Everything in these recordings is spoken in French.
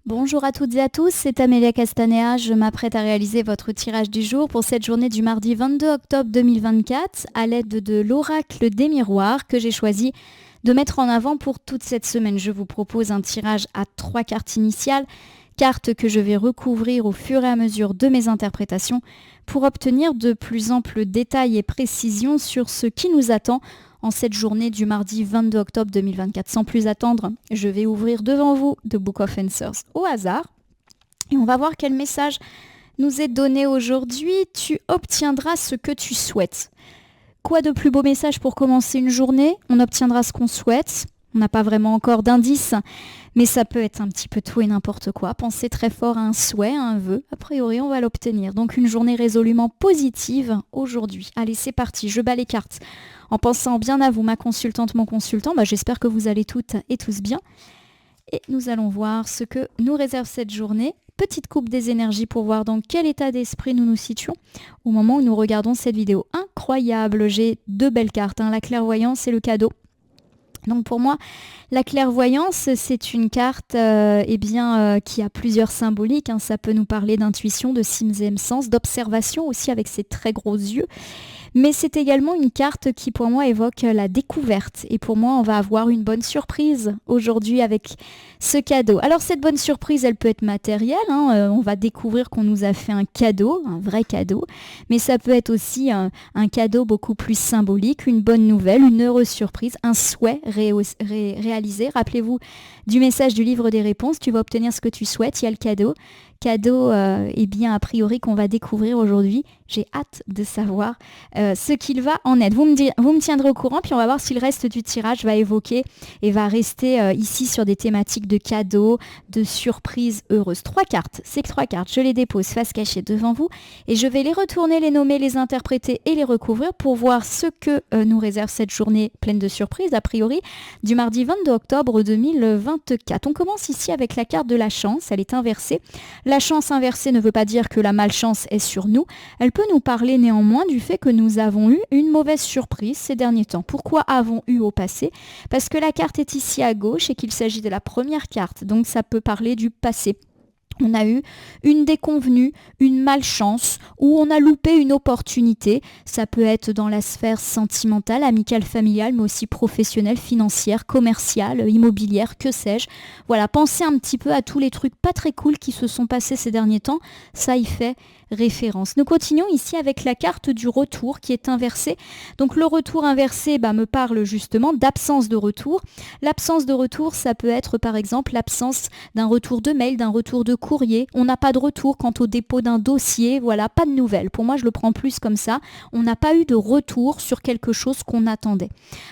Bonjour à toutes et à tous, c'est Amélia Castanea. Je m'apprête à réaliser votre tirage du jour pour cette journée du mardi 22 octobre 2024 à l'aide de l'oracle des miroirs que j'ai choisi de mettre en avant pour toute cette semaine. Je vous propose un tirage à 3 cartes initiales, cartes que je vais recouvrir au fur et à mesure de mes interprétations pour obtenir de plus amples détails et précisions sur ce qui nous attend en cette journée du mardi 22 octobre 2024. Sans plus attendre, je vais ouvrir devant vous The Book of Answers au hasard et on va voir quel message nous est donné aujourd'hui. Tu obtiendras ce que tu souhaites. Quoi de plus beau message pour commencer une journée? On obtiendra ce qu'on souhaite. On n'a pas vraiment encore d'indice, mais ça peut être un petit peu tout et n'importe quoi. Pensez très fort à un souhait, à un vœu. A priori, on va l'obtenir. Donc une journée résolument positive aujourd'hui. Allez, c'est parti, je bats les cartes. En pensant bien à vous, ma consultante, mon consultant, j'espère que vous allez toutes et tous bien. Et nous allons voir ce que nous réserve cette journée. Petite coupe des énergies pour voir dans quel état d'esprit nous nous situons au moment où nous regardons cette vidéo. Incroyable, j'ai 2 belles cartes, la clairvoyance et le cadeau. Donc pour moi, la clairvoyance, c'est une carte qui a plusieurs symboliques. Ça peut nous parler d'intuition, de sixième sens, d'observation aussi avec ses très gros yeux. Mais c'est également une carte qui pour moi évoque la découverte. Et pour moi, on va avoir une bonne surprise aujourd'hui avec ce cadeau. Alors cette bonne surprise, elle peut être matérielle. On va découvrir qu'on nous a fait un cadeau, un vrai cadeau. Mais ça peut être aussi un cadeau beaucoup plus symbolique, une bonne nouvelle, une heureuse surprise, un souhait réalisé. Rappelez-vous du message du livre des réponses. Tu vas obtenir ce que tu souhaites, il y a le cadeau. Cadeau, a priori, qu'on va découvrir aujourd'hui. J'ai hâte de savoir ce qu'il va en être. Vous me tiendrez au courant, puis on va voir si le reste du tirage va évoquer et va rester ici sur des thématiques de cadeaux, de surprises heureuses. 3 cartes, c'est que 3 cartes. Je les dépose face cachée devant vous et je vais les retourner, les nommer, les interpréter et les recouvrir pour voir ce que nous réserve cette journée pleine de surprises, a priori, du mardi 22 octobre 2024. On commence ici avec la carte de la chance, elle est inversée. La chance inversée ne veut pas dire que la malchance est sur nous. Elle peut nous parler néanmoins du fait que nous avons eu une mauvaise surprise ces derniers temps. Pourquoi avons eu au passé? Parce que la carte est ici à gauche et qu'il s'agit de la première carte. Donc ça peut parler du passé. On a eu une déconvenue, une malchance, ou on a loupé une opportunité. Ça peut être dans la sphère sentimentale, amicale, familiale, mais aussi professionnelle, financière, commerciale, immobilière, que sais-je. Voilà, pensez un petit peu à tous les trucs pas très cool qui se sont passés ces derniers temps. Ça y fait référence. Nous continuons ici avec la carte du retour qui est inversée. Donc le retour inversé me parle justement d'absence de retour. L'absence de retour, ça peut être par exemple l'absence d'un retour de mail, d'un retour de courrier. On n'a pas de retour quant au dépôt d'un dossier. Voilà, pas de nouvelles. Pour moi, je le prends plus comme ça. On n'a pas eu de retour sur quelque chose qu'on attendait.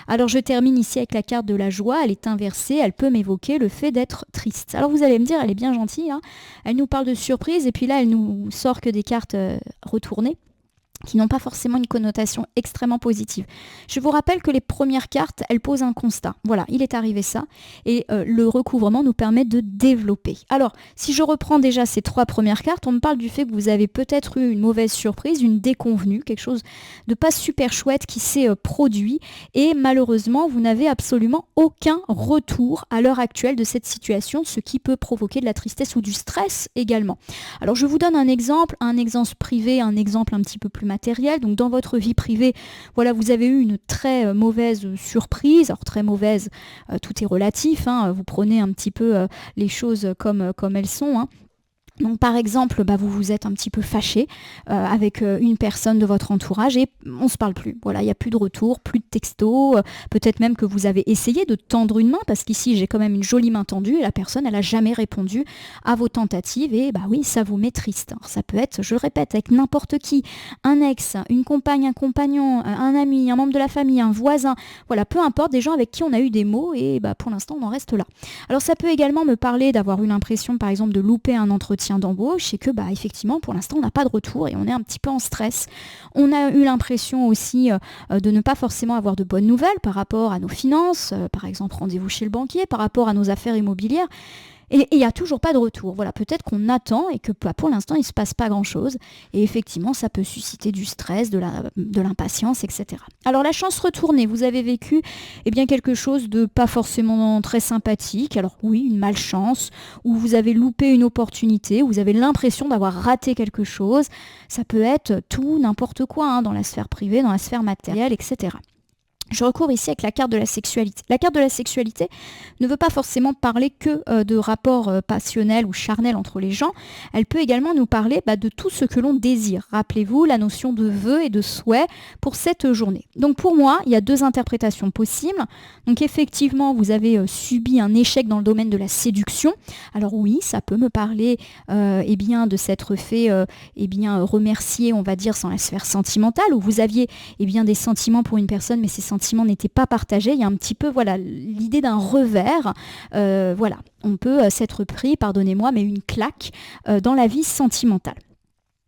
Alors je termine ici avec la carte de la joie. Elle est inversée. Elle peut m'évoquer le fait d'être triste. Alors vous allez me dire, elle est bien gentille. Elle nous parle de surprise et puis là, elle nous sort que des cartes retournées qui n'ont pas forcément une connotation extrêmement positive. Je vous rappelle que les premières cartes, elles posent un constat. Voilà, il est arrivé ça, et le recouvrement nous permet de développer. Alors, si je reprends déjà ces 3 premières cartes, on me parle du fait que vous avez peut-être eu une mauvaise surprise, une déconvenue, quelque chose de pas super chouette qui s'est produit, et malheureusement, vous n'avez absolument aucun retour à l'heure actuelle de cette situation, ce qui peut provoquer de la tristesse ou du stress également. Alors, je vous donne un exemple privé, un exemple un petit peu plus matériel. Donc dans votre vie privée, voilà, vous avez eu une très mauvaise surprise. Alors très mauvaise, tout est relatif. Vous prenez un petit peu les choses comme elles sont. Donc par exemple, vous vous êtes un petit peu fâché avec une personne de votre entourage et on ne se parle plus. Voilà, il n'y a plus de retour, plus de texto. Peut-être même que vous avez essayé de tendre une main parce qu'ici j'ai quand même une jolie main tendue et la personne elle n'a jamais répondu à vos tentatives et oui, ça vous met triste. Alors, ça peut être, je le répète, avec n'importe qui, un ex, une compagne, un compagnon, un ami, un membre de la famille, un voisin. Voilà, peu importe, des gens avec qui on a eu des mots et pour l'instant on en reste là. Alors ça peut également me parler d'avoir eu l'impression par exemple de louper un entretien d'embauche et que effectivement pour l'instant on n'a pas de retour et on est un petit peu en stress. On a eu l'impression aussi de ne pas forcément avoir de bonnes nouvelles par rapport à nos finances, par exemple rendez-vous chez le banquier, par rapport à nos affaires immobilières. Et il n'y a toujours pas de retour. Voilà, peut-être qu'on attend et que pour l'instant, il ne se passe pas grand-chose. Et effectivement, ça peut susciter du stress, de l'impatience, etc. Alors la chance retournée, vous avez vécu quelque chose de pas forcément très sympathique. Alors oui, une malchance, ou vous avez loupé une opportunité, ou vous avez l'impression d'avoir raté quelque chose. Ça peut être tout, n'importe quoi, dans la sphère privée, dans la sphère matérielle, etc. Je recours ici avec la carte de la sexualité. La carte de la sexualité ne veut pas forcément parler que de rapports passionnels ou charnels entre les gens. Elle peut également nous parler de tout ce que l'on désire. Rappelez-vous la notion de vœu et de souhait pour cette journée. Donc pour moi, il y a 2 interprétations possibles. Donc effectivement, vous avez subi un échec dans le domaine de la séduction. Alors oui, ça peut me parler de s'être fait remercier, on va dire, dans la sphère sentimentale, où vous aviez des sentiments pour une personne, mais ces sentiments n'étaient pas partagés. Il y a un petit peu l'idée d'un revers. On peut s'être pris, pardonnez-moi, mais une claque dans la vie sentimentale.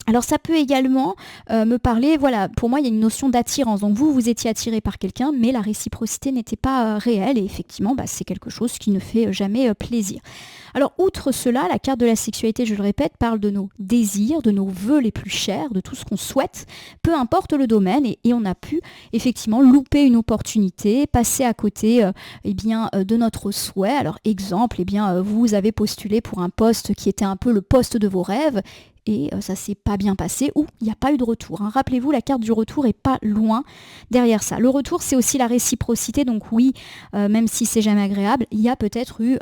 Alors ça peut également me parler, pour moi il y a une notion d'attirance. Donc vous étiez attiré par quelqu'un, mais la réciprocité n'était pas réelle et effectivement c'est quelque chose qui ne fait jamais plaisir. Alors outre cela, la carte de la sexualité, je le répète, parle de nos désirs, de nos vœux les plus chers, de tout ce qu'on souhaite, peu importe le domaine, et on a pu effectivement louper une opportunité, passer à côté de notre souhait. Alors exemple, vous avez postulé pour un poste qui était un peu le poste de vos rêves, et ça s'est pas bien passé, ou il n'y a pas eu de retour. Rappelez-vous, la carte du retour est pas loin derrière ça. Le retour, c'est aussi la réciprocité, donc oui, même si c'est jamais agréable, il y a peut-être eu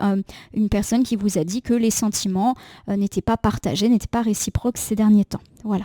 une personne qui vous a dit que les sentiments n'étaient pas partagés, n'étaient pas réciproques ces derniers temps. Voilà.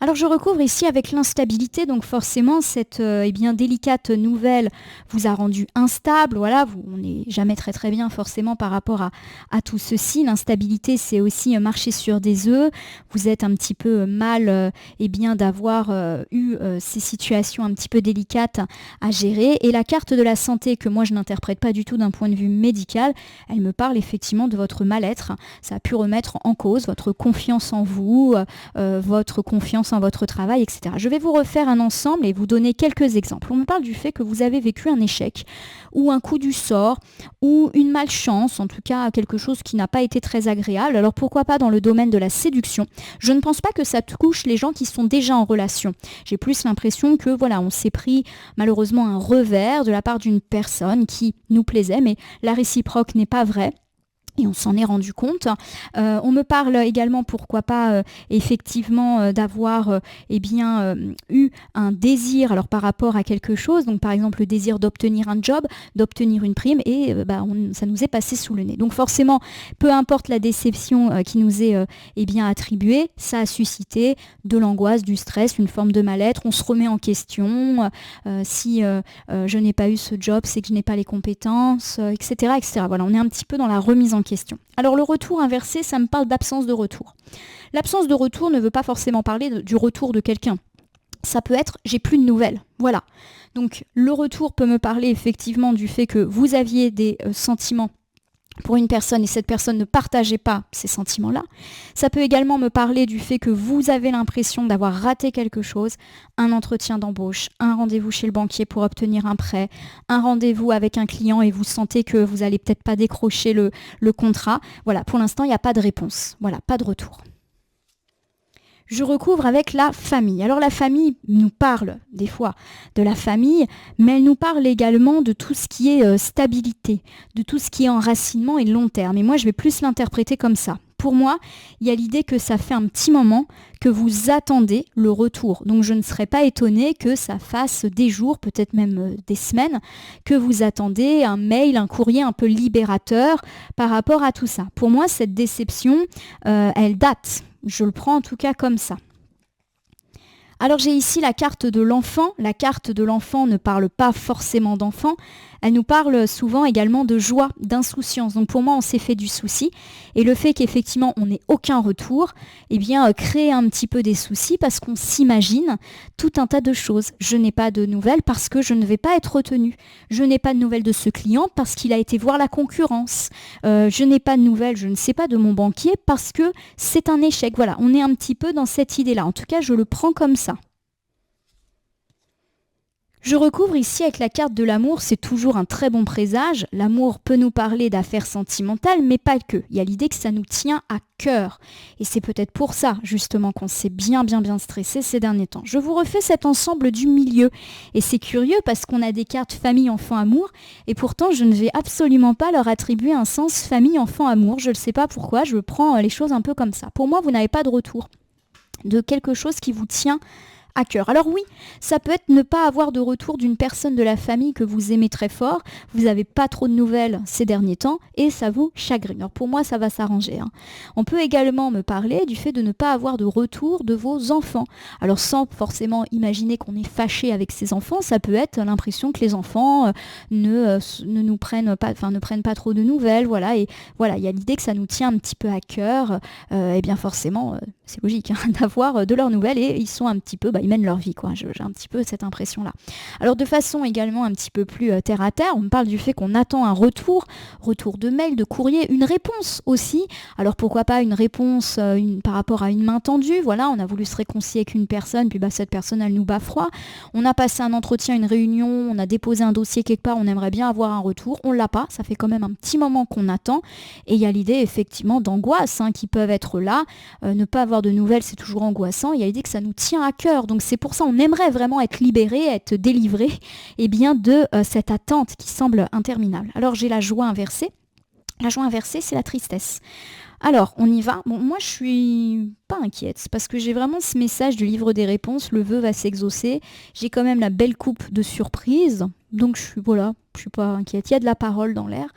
Alors je recouvre ici avec l'instabilité, donc forcément cette délicate nouvelle vous a rendu instable, on n'est jamais très très bien forcément par rapport à tout ceci. L'instabilité, c'est aussi marcher sur des œufs, vous êtes un petit peu mal d'avoir eu ces situations un petit peu délicates à gérer. Et la carte de la santé, que moi je n'interprète pas du tout d'un point de vue médical, elle me parle effectivement de votre mal-être. Ça a pu remettre en cause votre confiance en vous, votre confiance en votre travail, etc. Je vais vous refaire un ensemble et vous donner quelques exemples. On me parle du fait que vous avez vécu un échec ou un coup du sort ou une malchance, en tout cas quelque chose qui n'a pas été très agréable. Alors pourquoi pas dans le domaine de la séduction. Je ne pense pas que ça touche les gens qui sont déjà en relation. J'ai plus l'impression que on s'est pris malheureusement un revers de la part d'une personne qui nous plaisait, mais la réciproque n'est pas vraie. Et on s'en est rendu compte. On me parle également, pourquoi pas, d'avoir eu un désir alors par rapport à quelque chose. Donc par exemple le désir d'obtenir un job, d'obtenir une prime, et ça nous est passé sous le nez. Donc forcément, peu importe la déception qui nous est attribuée, ça a suscité de l'angoisse, du stress, une forme de mal-être. On se remet en question. Si je n'ai pas eu ce job, c'est que je n'ai pas les compétences, etc., etc. Voilà, on est un petit peu dans la remise en question. Alors le retour inversé, ça me parle d'absence de retour. L'absence de retour ne veut pas forcément parler du retour de quelqu'un. Ça peut être j'ai plus de nouvelles. Voilà. Donc le retour peut me parler effectivement du fait que vous aviez des sentiments pour une personne et cette personne ne partageait pas ces sentiments-là. Ça peut également me parler du fait que vous avez l'impression d'avoir raté quelque chose, un entretien d'embauche, un rendez-vous chez le banquier pour obtenir un prêt, un rendez-vous avec un client et vous sentez que vous n'allez peut-être pas décrocher le contrat. Voilà, pour l'instant, il n'y a pas de réponse. Voilà, pas de retour. Je recouvre avec la famille. Alors la famille nous parle des fois de la famille, mais elle nous parle également de tout ce qui est stabilité, de tout ce qui est enracinement et long terme. Et moi, je vais plus l'interpréter comme ça. Pour moi, il y a l'idée que ça fait un petit moment que vous attendez le retour. Donc je ne serais pas étonnée que ça fasse des jours, peut-être même des semaines, que vous attendez un mail, un courrier un peu libérateur par rapport à tout ça. Pour moi, cette déception, elle date. Je le prends en tout cas comme ça. Alors j'ai ici la carte de l'enfant. La carte de l'enfant ne parle pas forcément d'enfant. Elle nous parle souvent également de joie, d'insouciance. Donc pour moi, on s'est fait du souci. Et le fait qu'effectivement, on n'ait aucun retour, crée un petit peu des soucis parce qu'on s'imagine tout un tas de choses. Je n'ai pas de nouvelles parce que je ne vais pas être retenue. Je n'ai pas de nouvelles de ce client parce qu'il a été voir la concurrence. Je n'ai pas de nouvelles, je ne sais pas, de mon banquier parce que c'est un échec. Voilà, on est un petit peu dans cette idée-là. En tout cas, je le prends comme ça. Je recouvre ici avec la carte de l'amour, c'est toujours un très bon présage. L'amour peut nous parler d'affaires sentimentales, mais pas que. Il y a l'idée que ça nous tient à cœur. Et c'est peut-être pour ça, justement, qu'on s'est bien stressé ces derniers temps. Je vous refais cet ensemble du milieu. Et c'est curieux parce qu'on a des cartes famille, enfant, amour. Et pourtant, je ne vais absolument pas leur attribuer un sens famille, enfant, amour. Je ne sais pas pourquoi, je prends les choses un peu comme ça. Pour moi, vous n'avez pas de retour de quelque chose qui vous tient à cœur. Alors oui, ça peut être ne pas avoir de retour d'une personne de la famille que vous aimez très fort, vous n'avez pas trop de nouvelles ces derniers temps et ça vous chagrine. Alors pour moi, ça va s'arranger. On peut également me parler du fait de ne pas avoir de retour de vos enfants. Alors sans forcément imaginer qu'on est fâché avec ses enfants, ça peut être l'impression que les enfants ne prennent pas trop de nouvelles, voilà, et voilà, il y a l'idée que ça nous tient un petit peu à cœur, et bien forcément, c'est logique d'avoir de leurs nouvelles et ils sont un petit peu, ils mènent leur vie, quoi. J'ai un petit peu cette impression-là. Alors de façon également un petit peu plus terre à terre, on me parle du fait qu'on attend un retour de mail, de courrier, une réponse aussi. Alors pourquoi pas une réponse par rapport à une main tendue, voilà, on a voulu se réconcilier avec une personne, puis cette personne elle nous bat froid. On a passé un entretien, une réunion, on a déposé un dossier quelque part, on aimerait bien avoir un retour, on l'a pas, ça fait quand même un petit moment qu'on attend. Et il y a l'idée effectivement d'angoisse qui peuvent être là, ne pas avoir de nouvelles, c'est toujours angoissant. Il y a l'idée que ça nous tient à cœur. Donc c'est pour ça on aimerait vraiment être libéré, être délivré de cette attente qui semble interminable. Alors j'ai la joie inversée. La joie inversée, c'est la tristesse. Alors, on y va. Bon, moi, je suis pas inquiète parce que j'ai vraiment ce message du livre des réponses. Le vœu va s'exaucer. J'ai quand même la belle coupe de surprise. Donc, je suis pas inquiète. Il y a de la parole dans l'air.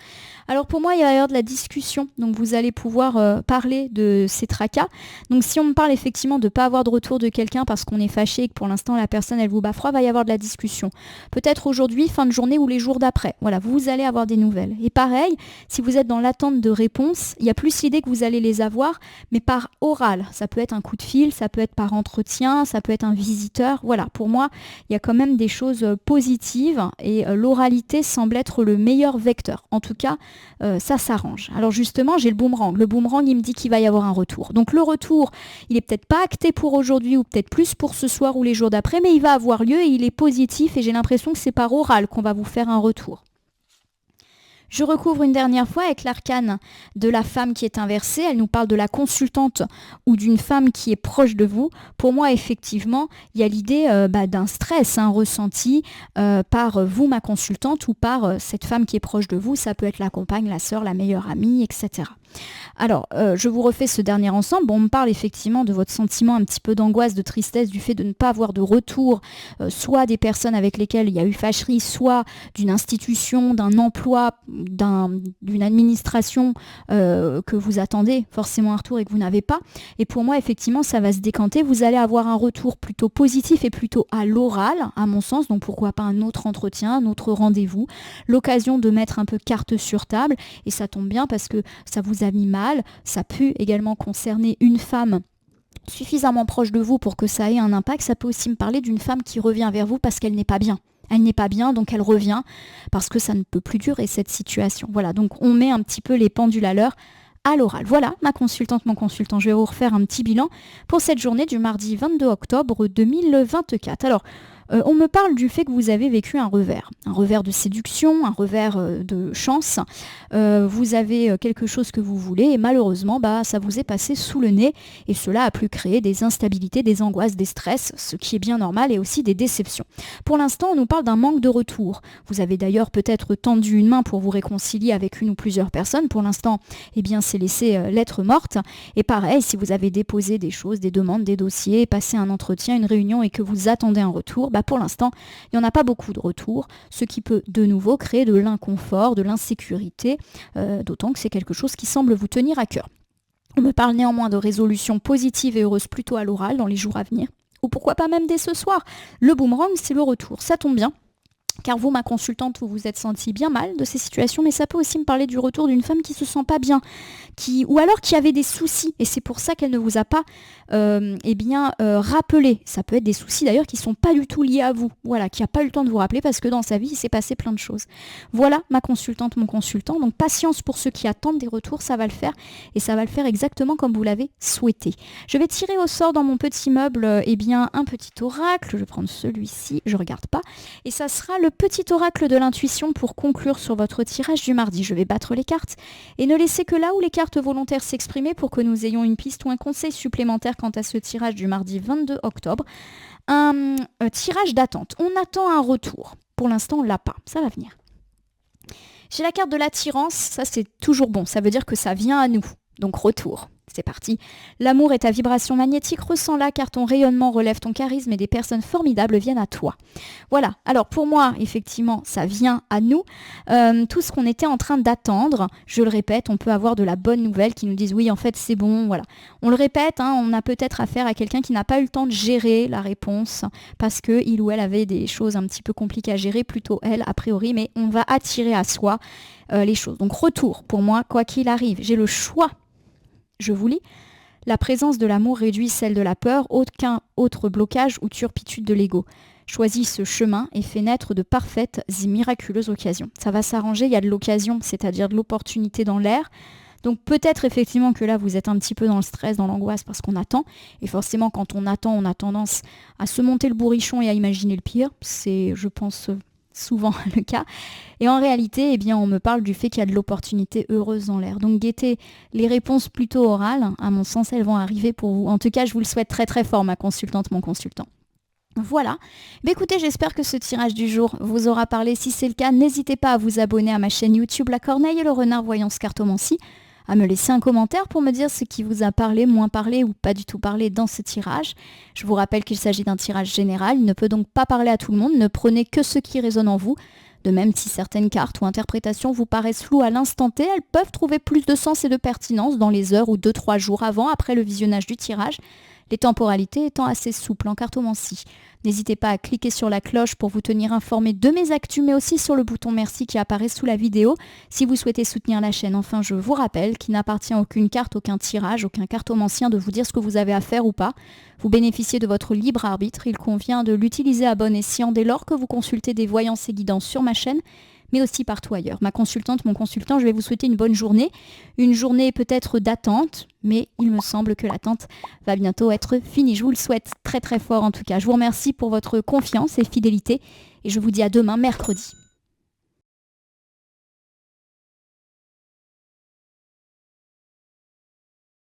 Alors, pour moi, il va y avoir de la discussion. Donc, vous allez pouvoir parler de ces tracas. Donc, si on me parle effectivement de ne pas avoir de retour de quelqu'un parce qu'on est fâché et que pour l'instant, la personne, elle vous bat froid, il va y avoir de la discussion. Peut-être aujourd'hui, fin de journée ou les jours d'après. Voilà, vous allez avoir des nouvelles. Et pareil, si vous êtes dans l'attente de réponses, il y a plus l'idée que vous allez les avoir, mais par oral. Ça peut être un coup de fil, ça peut être par entretien, ça peut être un visiteur. Voilà, pour moi, il y a quand même des choses positives et l'oralité semble être le meilleur vecteur. En tout cas, ça s'arrange. Alors justement, j'ai le boomerang. Le boomerang, il me dit qu'il va y avoir un retour. Donc le retour, il est peut-être pas acté pour aujourd'hui ou peut-être plus pour ce soir ou les jours d'après, mais il va avoir lieu et il est positif et j'ai l'impression que c'est par oral qu'on va vous faire un retour. Je recouvre une dernière fois avec l'arcane de la femme qui est inversée. Elle nous parle de la consultante ou d'une femme qui est proche de vous. Pour moi, effectivement, il y a l'idée d'un stress ressenti par vous, ma consultante, ou par cette femme qui est proche de vous. Ça peut être la compagne, la sœur, la meilleure amie, etc. Alors, je vous refais ce dernier ensemble. Bon, on me parle effectivement de votre sentiment un petit peu d'angoisse, de tristesse, du fait de ne pas avoir de retour, soit des personnes avec lesquelles il y a eu fâcherie, soit d'une institution, d'un emploi, d'une administration que vous attendez forcément un retour et que vous n'avez pas. Et pour moi, effectivement, ça va se décanter. Vous allez avoir un retour plutôt positif et plutôt à l'oral, à mon sens. Donc, pourquoi pas un autre entretien, un autre rendez-vous, l'occasion de mettre un peu carte sur table. Et ça tombe bien parce que ça vous a mis mal. Ça peut également concerner une femme suffisamment proche de vous pour que ça ait un impact. Ça peut aussi me parler d'une femme qui revient vers vous parce qu'elle n'est pas bien. Elle n'est pas bien, donc elle revient parce que ça ne peut plus durer cette situation. Voilà, donc on met un petit peu les pendules à l'heure à l'oral. Voilà, ma consultante, mon consultant. Je vais vous refaire un petit bilan pour cette journée du mardi 22 octobre 2024. Alors, on me parle du fait que vous avez vécu un revers de séduction, un revers de chance. Vous avez quelque chose que vous voulez et malheureusement, ça vous est passé sous le nez et cela a pu créer des instabilités, des angoisses, des stress, ce qui est bien normal et aussi des déceptions. Pour l'instant, on nous parle d'un manque de retour. Vous avez d'ailleurs peut-être tendu une main pour vous réconcilier avec une ou plusieurs personnes. Pour l'instant, c'est laissé lettre morte. Et pareil, si vous avez déposé des choses, des demandes, des dossiers, passé un entretien, une réunion et que vous attendez un retour, pour l'instant, il n'y en a pas beaucoup de retours, ce qui peut de nouveau créer de l'inconfort, de l'insécurité, d'autant que c'est quelque chose qui semble vous tenir à cœur. On me parle néanmoins de résolutions positives et heureuses plutôt à l'oral dans les jours à venir, ou pourquoi pas même dès ce soir. Le boomerang, c'est le retour, ça tombe bien. Car vous, ma consultante, vous vous êtes sentie bien mal de ces situations, mais ça peut aussi me parler du retour d'une femme qui se sent pas bien, ou alors qui avait des soucis, et c'est pour ça qu'elle ne vous a pas rappelé. Ça peut être des soucis d'ailleurs qui sont pas du tout liés à vous, voilà, qui n'a pas eu le temps de vous rappeler parce que dans sa vie, il s'est passé plein de choses. Voilà, ma consultante, mon consultant, donc patience pour ceux qui attendent des retours, ça va le faire, et ça va le faire exactement comme vous l'avez souhaité. Je vais tirer au sort dans mon petit meuble, un petit oracle, je vais prendre celui-ci, je regarde pas, et ça sera le petit oracle de l'intuition pour conclure sur votre tirage du mardi. Je vais battre les cartes et ne laisser que là où les cartes volontaires s'exprimer pour que nous ayons une piste ou un conseil supplémentaire quant à ce tirage du mardi 22 octobre. Un tirage d'attente. On attend un retour. Pour l'instant, on l'a pas. Ça va venir. J'ai la carte de l'attirance. Ça, c'est toujours bon. Ça veut dire que ça vient à nous. Donc, retour. C'est parti. L'amour est ta vibration magnétique, ressens-la car ton rayonnement relève ton charisme et des personnes formidables viennent à toi. Voilà, alors pour moi, effectivement, ça vient à nous. Tout ce qu'on était en train d'attendre, je le répète, on peut avoir de la bonne nouvelle qui nous disent oui, en fait, c'est bon, voilà. On le répète, on a peut-être affaire à quelqu'un qui n'a pas eu le temps de gérer la réponse parce qu'il ou elle avait des choses un petit peu compliquées à gérer, plutôt elle, a priori, mais on va attirer à soi les choses. Donc retour, pour moi, quoi qu'il arrive, j'ai le choix. Je vous lis. La présence de l'amour réduit celle de la peur, aucun autre blocage ou turpitude de l'ego. Choisis ce chemin et fais naître de parfaites et miraculeuses occasions. Ça va s'arranger, il y a de l'occasion, c'est-à-dire de l'opportunité dans l'air. Donc peut-être effectivement que là vous êtes un petit peu dans le stress, dans l'angoisse parce qu'on attend. Et forcément quand on attend, on a tendance à se monter le bourrichon et à imaginer le pire. C'est, je pense, souvent le cas. Et en réalité, on me parle du fait qu'il y a de l'opportunité heureuse dans l'air. Donc guettez les réponses plutôt orales. À mon sens, elles vont arriver pour vous. En tout cas, je vous le souhaite très très fort, ma consultante, mon consultant. Voilà. Écoutez, j'espère que ce tirage du jour vous aura parlé. Si c'est le cas, n'hésitez pas à vous abonner à ma chaîne YouTube La Corneille et le Renard Voyance Cartomancie, à me laisser un commentaire pour me dire ce qui vous a parlé, moins parlé ou pas du tout parlé dans ce tirage. Je vous rappelle qu'il s'agit d'un tirage général, il ne peut donc pas parler à tout le monde, ne prenez que ce qui résonne en vous. De même, si certaines cartes ou interprétations vous paraissent floues à l'instant T, elles peuvent trouver plus de sens et de pertinence dans les heures ou 2-3 jours après le visionnage du tirage, les temporalités étant assez souples en cartomancie. N'hésitez pas à cliquer sur la cloche pour vous tenir informé de mes actus, mais aussi sur le bouton merci qui apparaît sous la vidéo si vous souhaitez soutenir la chaîne. Enfin, je vous rappelle qu'il n'appartient à aucune carte, aucun tirage, aucun cartomancien de vous dire ce que vous avez à faire ou pas. Vous bénéficiez de votre libre arbitre, il convient de l'utiliser à bon escient dès lors que vous consultez des voyances et guidances sur ma chaîne, mais aussi partout ailleurs. Ma consultante, mon consultant, je vais vous souhaiter une bonne journée. Une journée peut-être d'attente, mais il me semble que l'attente va bientôt être finie. Je vous le souhaite très très fort en tout cas. Je vous remercie pour votre confiance et fidélité et je vous dis à demain, mercredi.